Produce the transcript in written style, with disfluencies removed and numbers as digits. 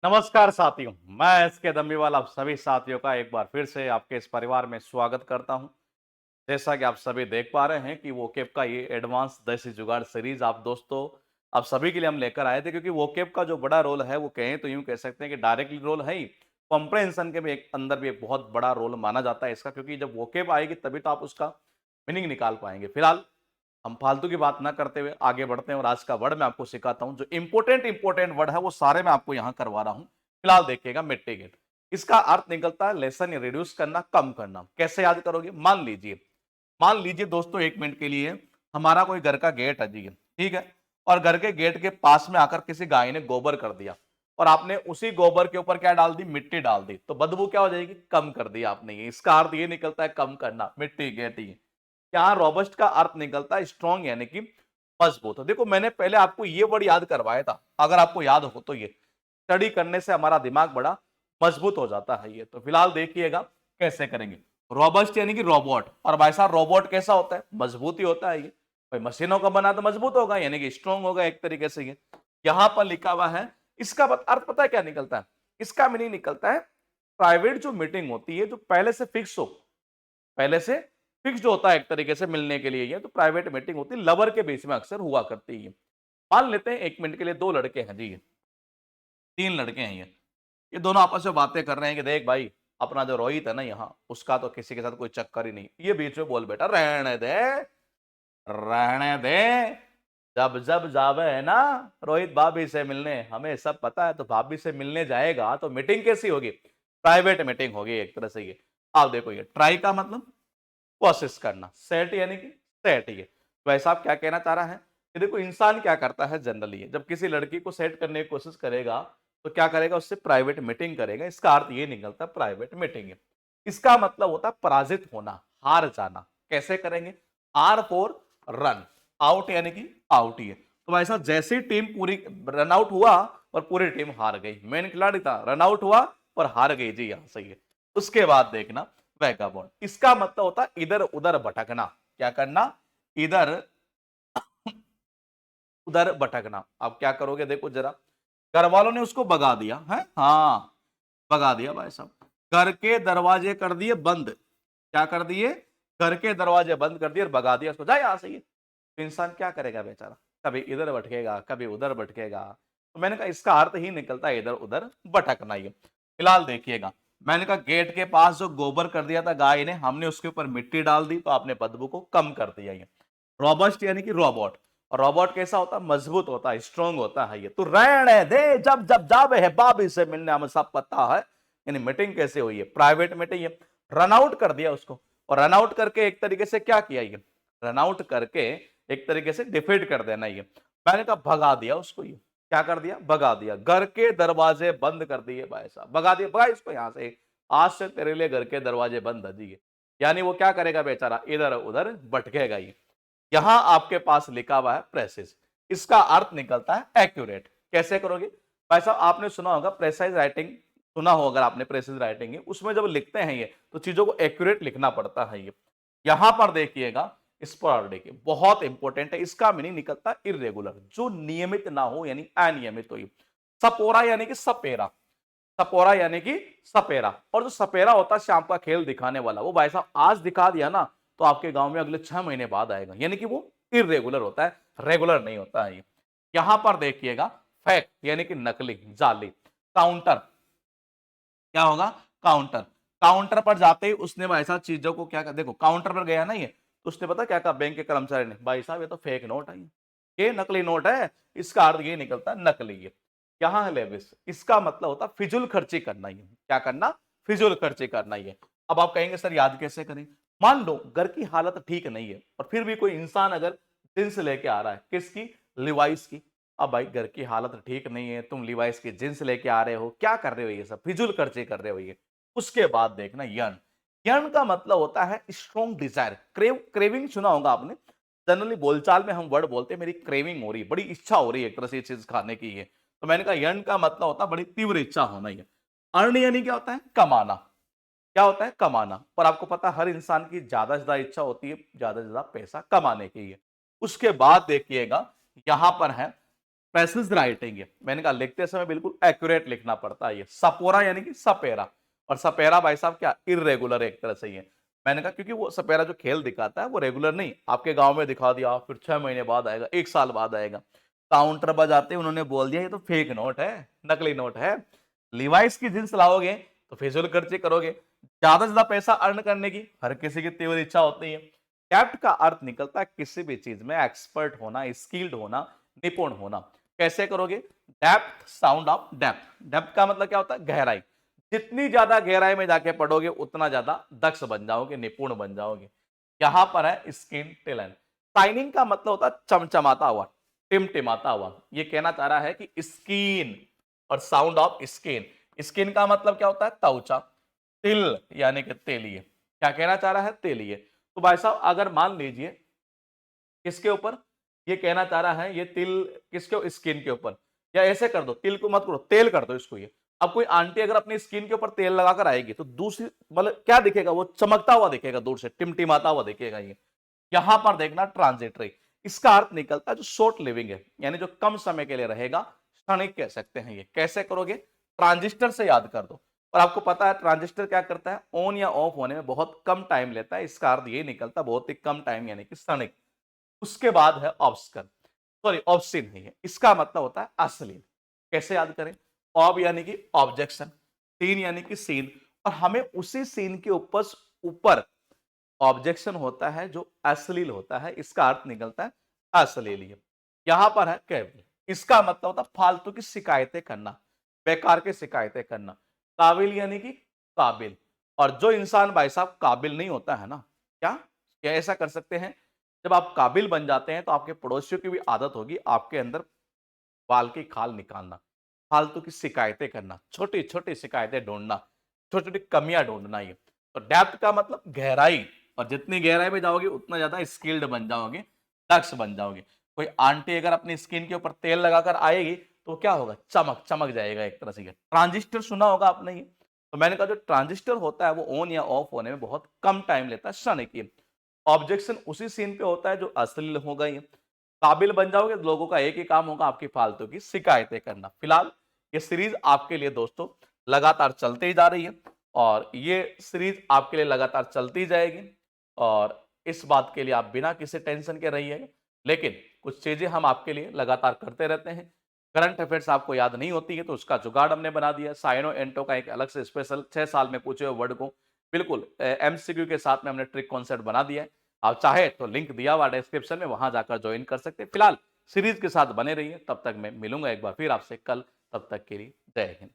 नमस्कार साथियों, मैं एसके दम्मीवाल आप सभी साथियों का एक बार फिर से आपके इस परिवार में स्वागत करता हूं। जैसा कि आप सभी देख पा रहे हैं कि वोकेब का ये एडवांस देसी जुगाड़ सीरीज आप सभी के लिए हम लेकर आए थे, क्योंकि वोकेब का जो बड़ा रोल है वो कहें तो यूं कह सकते हैं कि डायरेक्टली रोल है ही, कॉम्प्रहेंशन के भी एक अंदर भी एक बहुत बड़ा रोल माना जाता है इसका, क्योंकि जब वोकेब आएगी तभी तो आप उसका मीनिंग निकाल पाएंगे। फिलहाल हम फालतू की बात ना करते हुए आगे बढ़ते हैं और आज का वर्ड मैं आपको सिखाता हूं। जो इंपोर्टेंट वर्ड है वो सारे मैं आपको यहां करवा रहा हूं। फिलहाल देखिएगा, मिट्टीगेट। इसका अर्थ निकलता है लेसन या रिड्यूस करना, कम करना। कैसे याद करोगे? मान लीजिए दोस्तों, एक मिनट के लिए हमारा कोई घर का गेट है जी, ठीक है, और घर के गेट के पास में आकर किसी गाय ने गोबर कर दिया और आपने उसी गोबर के ऊपर क्या डाल दी? मिट्टी डाल दी, तो बदबू क्या हो जाएगी? कम कर दी आपने। ये इसका अर्थ ये निकलता है कम करना, मिट्टी गेट। ही यहाँ रोबस्ट का अर्थ निकलता है स्ट्रॉन्ग, यानी कि मजबूत। तो देखो, मैंने पहले आपको ये वर्ड याद करवाया था, अगर आपको याद हो तो। ये स्टडी करने से हमारा दिमाग बड़ा मजबूत हो जाता है। ये तो फिलहाल देखिएगा कैसे करेंगे। रोबस्ट यानी कि रोबोट, और भाई साहब रोबोट कैसा होता है? मजबूत ही होता है। ये भाई मशीनों का बना तो मजबूत होगा, यानी कि स्ट्रॉन्ग होगा एक तरीके से। ये यहां पर लिखा हुआ है, इसका अर्थ पता है क्या निकलता है? इसका मीनिंग निकलता है प्राइवेट जो मीटिंग होती है, जो पहले से फिक्स हो, पहले से फिक्स्ड होता है एक तरीके से मिलने के लिए। ये तो प्राइवेट मीटिंग होती है, लवर के बीच में अक्सर हुआ करती है। मान लेते हैं एक मिनट के लिए दो लड़के हैं जी, तीन लड़के हैं। ये दोनों आपस में बातें कर रहे हैं कि देख भाई, अपना जो रोहित है ना यहाँ, उसका तो किसी के साथ कोई चक्कर ही नहीं। ये बीच में बोल बेटा, रहने दे, रहने दे। जब जब जावे है ना रोहित भाभी से मिलने, हमें सब पता है, तो भाभी से मिलने जाएगा तो मीटिंग कैसी होगी? प्राइवेट मीटिंग होगी एक तरह से। ये आप देखो, ये ट्राई का मतलब कोशिश करना, सेट यानी कि सेट। ये तो ऐसा आप क्या कहना चाह रहा है कि देखो, इंसान क्या करता है जनरली, जब किसी लड़की को सेट करने की कोशिश करेगा तो क्या करेगा? उससे प्राइवेट मीटिंग करेगा। इसका अर्थ ये निकलता है प्राइवेट मीटिंग। इसका मतलब होता है पराजित होना, हार जाना। कैसे करेंगे? आर फॉर रन आउट, यानी कि आउट। ये तो ऐसा जैसे ही टीम पूरी रन आउट हुआ और पूरी टीम हार गई, मेन खिलाड़ी था, रन आउट हुआ और हार गई जी, यहां से। ये उसके बाद देखना वैगाबॉन्ड, इसका मतलब होता है इधर उधर भटकना। क्या करना? इधर उधर भटकना। अब क्या करोगे? देखो जरा, घर वालों ने उसको भगा दिया है, हाँ, भगा दिया भाई साहब। घर के दरवाजे कर दिए बंद। क्या कर दिए? घर के दरवाजे बंद कर दिए और भगा दिया उसको, जाए यहां से। ये तो इंसान क्या करेगा बेचारा? कभी इधर भटकेगा, कभी उधर भटकेगा। तो मैंने कहा इसका अर्थ ही निकलता है इधर उधर भटकना। ये फिलहाल देखिएगा, मैंने कहा गेट के पास जो गोबर कर दिया था गाय ने, हमने उसके ऊपर मिट्टी डाल दी तो आपने बदबू को कम कर दिया। ये रोबस्ट यानी कि रोबोट। और रोबोट कैसा होता है? मजबूत होता है, स्ट्रांग होता है। ये तो रहने दे, जब जब जावे है बाबी से मिलने, हमें सब पता है। यानी मीटिंग कैसे हुई है? Private meeting. ये रन आउट कर दिया उसको, और रन आउट करके एक तरीके से क्या किया? ये रन आउट करके एक तरीके से डिफीट कर देना। ये मैंने कहा भगा दिया उसको। ये क्या कर दिया? भगा दिया। घर के दरवाजे बंद कर दिए भाई साहब, भगा दिया, भगा इसको यहां से। आज से तेरे लिए घर के दरवाजे बंद है जी। यानी वो क्या करेगा बेचारा? इधर उधर भटकेगा। ये यहां आपके पास लिखा हुआ है प्रेसिस, इसका अर्थ निकलता है एक्यूरेट। कैसे करोगे भाई साहब? आपने सुना होगा प्रेसाइज राइटिंग, सुना हो अगर आपने प्रेसिस राइटिंग, उसमें जब लिखते हैं ये तो चीजों को एक्यूरेट लिखना पड़ता है। ये यहां पर देखिएगा, स्पोराडिक बहुत इंपॉर्टेंट है। इसका मीनिंग निकलता है इरेगुलर, जो नियमित ना हो, यानी अनियमित हो। सपोरा यानी कि सपेरा, सपोरा यानी कि सपेरा। और जो सपेरा होता है शाम का खेल दिखाने वाला, वो भाई साहब आज दिखा दिया ना तो आपके गांव में अगले 6 महीने बाद आएगा। यानी कि वो इरेगुलर होता है, रेगुलर नहीं होता है। ये यहां पर देखिएगा, फैक यानी कि नकली, जाली। काउंटर क्या होगा? काउंटर। काउंटर पर जाते ही उसने भाई साहब चीजों को क्या कर, देखो काउंटर पर गया ना ये, तो उसने पता क्या कहा बैंक के कर्मचारी ने? भाई साहब ये तो फेक नोट है, ये नकली नोट है। इसका अर्थ ये निकलता है नकली। ये यहां है लेविस, इसका मतलब होता है फिजूल खर्ची करना। ये क्या करना? फिजूल खर्ची करना। ये अब आप कहेंगे सर याद कैसे करें? मान लो घर की हालत ठीक नहीं है और फिर भी कोई इंसान अगर जींस लेके आ रहा है, किसकी? लिवाइस की। अब भाई घर की हालत ठीक नहीं है, तुम लिवाइस की जींस लेके आ रहे हो, क्या कर रहे हो? ये सब फिजूल खर्चे कर रहे हो। ये उसके बाद देखना यन, यन का मतलब होता है स्ट्रॉन्ग डिजायर, क्रेविंग सुना होगा आपने। जनरली बोलचाल में हम वर्ड बोलते हैं मेरी क्रेविंग हो रही है, बड़ी इच्छा हो रही है एक तरह से ये चीज खाने की। है तो मैंने कहा यन का मतलब होता है बड़ी तीव्र इच्छा होना। ही अर्न यानी क्या होता है? कमाना। क्या होता है? कमाना। और आपको पता है हर इंसान की ज्यादा से ज्यादा इच्छा होती है ज्यादा से ज्यादा पैसा कमाने की। है उसके बाद देखिएगा, यहां पर है प्रेसिज राइटिंग है, मैंने कहा लिखते समय बिल्कुल एक्यूरेट लिखना पड़ता है। ये सपोरा यानी कि सपेरा, और सपेरा भाई साहब क्या इरेगुलर एक तरह से ही है। मैंने कहा क्योंकि वो सपेरा जो खेल दिखाता है वो रेगुलर नहीं, आपके गांव में दिखा दिया, फिर 6 महीने बाद आएगा, 1 साल बाद आएगा, काउंटर बजाते उन्होंने बोल दिया ये तो फेक नोट है, नकली नोट है। लिवाइस की जींस लाओगे तो फिजूल खर्ची करोगे, ज्यादा से ज्यादा पैसा अर्न करने की हर किसी की तीव्र इच्छा होती है। डेप्थ का अर्थ निकलता है किसी भी चीज में एक्सपर्ट होना, स्किल्ड होना, निपुण होना। कैसे करोगे? Depth, sound of depth. Depth का मतलब क्या होता है? गहराई। जितनी ज्यादा गहराई में जाके पढ़ोगे उतना ज्यादा दक्ष बन जाओगे, निपुण बन जाओगे। यहां पर है स्किन टैलेंट। शाइनिंग का मतलब होता है चमचमाता हुआ, टिमटिमाता हुआ। ये कहना चाह रहा है कि स्किन, और साउंड ऑफ स्किन। स्किन का मतलब क्या होता है? त्वचा। तिल यानी कि तेलिए। क्या कहना चाह रहा है? तेलिए। तो भाई साहब अगर मान लीजिए किसके ऊपर ये कहना चाह रहा है, ये तिल किसके, स्किन के ऊपर, या ऐसे कर दो, तिल को मत करो, तेल कर दो इसको। ये अब कोई आंटी अगर अपनी स्किन के ऊपर तेल लगाकर आएगी तो दूसरी मतलब क्या दिखेगा? वो चमकता हुआ दिखेगा, दूर से टिमटिमाता हुआ दिखेगा। ये यहां पर देखना ट्रांजिटरी, इसका अर्थ निकलता है जो शॉर्ट लिविंग है, यानी जो कम समय के लिए रहेगा, क्षणिक कह सकते हैं। ये कैसे करोगे? ट्रांजिस्टर से याद कर दो। और आपको पता है ट्रांजिस्टर क्या करता है? ऑन या ऑफ होने में बहुत कम टाइम लेता है, इसका अर्थ ये निकलता है बहुत ही कम टाइम, यानी कि क्षणिक। उसके बाद है ऑब्स्कन, सॉरी ऑब्सिन नहीं है, इसका मतलब होता है अश्लील। कैसे याद करें? ऑब यानी कि ऑब्जेक्शन, सीन यानी कि सीन, और हमें उसी सीन के ऊपर ऊपर ऑब्जेक्शन होता है जो अश्लील होता है, इसका अर्थ निकलता है अश्लील। यहां पर है केवल, इसका मतलब होता है फालतू की शिकायतें करना, बेकार की शिकायतें करना। काबिल यानी कि काबिल, और जो इंसान भाई साहब काबिल नहीं होता है ना, क्या क्या ऐसा कर सकते हैं, जब आप काबिल बन जाते हैं तो आपके पड़ोसियों की भी आदत होगी आपके अंदर बाल की खाल निकालना, फालतू की शिकायतें करना, छोटी छोटी शिकायतें ढूंढना, छोटी छोटी कमियां ढूंढना। ये तो डेप्थ का मतलब गहराई, और जितनी गहराई में जाओगे उतना ज्यादा स्किल्ड बन जाओगे, दक्ष बन जाओगे। कोई आंटी अगर अपनी स्किन के ऊपर तेल लगाकर आएगी तो क्या होगा? चमक चमक जाएगा एक तरह से। ट्रांजिस्टर सुना होगा आपने ये, तो मैंने कहा जो ट्रांजिस्टर होता है वो ऑन या ऑफ होने में बहुत कम टाइम लेता है, क्षणिक। ऑब्जेक्शन उसी सीन पे होता है जो अश्लील होगा। ये काबिल बन जाओगे तो लोगों का एक ही काम होगा, आपकी फालतू की शिकायतें करना। फिलहाल ये सीरीज आपके लिए दोस्तों लगातार चलती ही जा रही है, और ये सीरीज आपके लिए लगातार चलती जाएगी, और इस बात के लिए आप बिना किसी टेंशन के रहिएगा। लेकिन कुछ चीजें हम आपके लिए लगातार करते रहते हैं। करंट अफेयर्स आपको याद नहीं होती है तो उसका जुगाड़ हमने बना दिया। साइनो एंटो का एक अलग से स्पेशल 6 साल में पूछे हुए वर्ड को बिल्कुल एमसीक्यू के साथ में हमने ट्रिक कॉन्सेप्ट बना दिया है। आप चाहे तो लिंक दिया हुआ डिस्क्रिप्शन में, वहां जाकर ज्वाइन कर सकते हैं। फिलहाल सीरीज के साथ बने रहिए, तब तक मैं मिलूंगा एक बार फिर आपसे कल, तब तक के लिए जय हिंद।